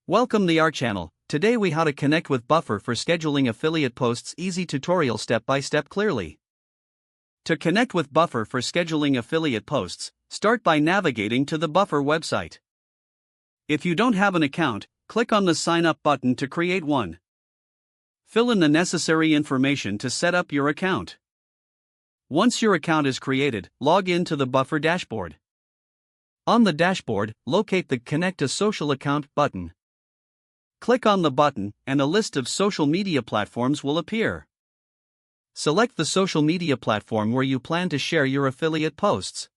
Welcome to our channel. Today we how to connect with Buffer for scheduling affiliate posts. Easy tutorial step by step clearly. To connect with Buffer for scheduling affiliate posts, start by navigating to the Buffer website. If you don't have an account, click on the sign up button to create one. Fill in the necessary information to set up your account. Once your account is created, log in to the Buffer dashboard. On the dashboard, locate the Connect a Social Account button. Click on the button, and a list of social media platforms will appear. Select the social media platform where you plan to share your affiliate posts.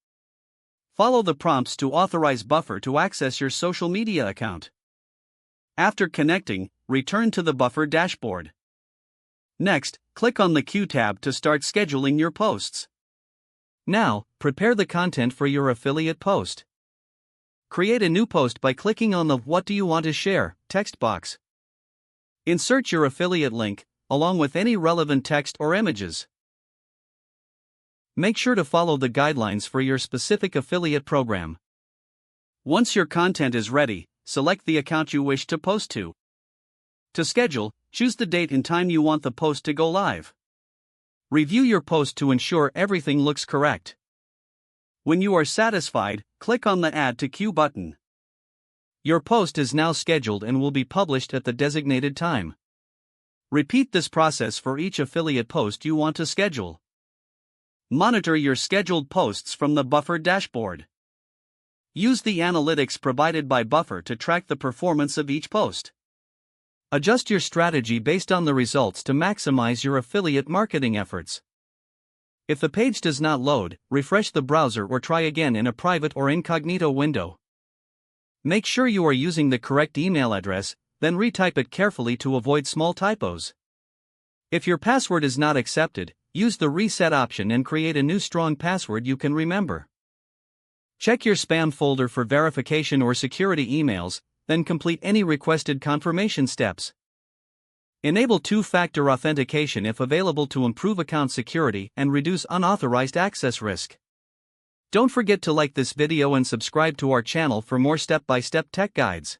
Follow the prompts to authorize Buffer to access your social media account. After connecting, return to the Buffer dashboard. Next, click on the Queue tab to start scheduling your posts. Now, prepare the content for your affiliate post. Create a new post by clicking on the What do you want to share text box. Insert your affiliate link, along with any relevant text or images. Make sure to follow the guidelines for your specific affiliate program. Once your content is ready, select the account you wish to post to. To schedule, choose the date and time you want the post to go live. Review your post to ensure everything looks correct. When you are satisfied, click on the Add to Queue button. Your post is now scheduled and will be published at the designated time. Repeat this process for each affiliate post you want to schedule. Monitor your scheduled posts from the Buffer dashboard. Use the analytics provided by Buffer to track the performance of each post. Adjust your strategy based on the results to maximize your affiliate marketing efforts. If the page does not load, refresh the browser or try again in a private or incognito window. Make sure you are using the correct email address, then retype it carefully to avoid small typos. If your password is not accepted, use the reset option and create a new strong password you can remember. Check your spam folder for verification or security emails, then complete any requested confirmation steps. Enable two-factor authentication if available to improve account security and reduce unauthorized access risk. Don't forget to like this video and subscribe to our channel for more step-by-step tech guides.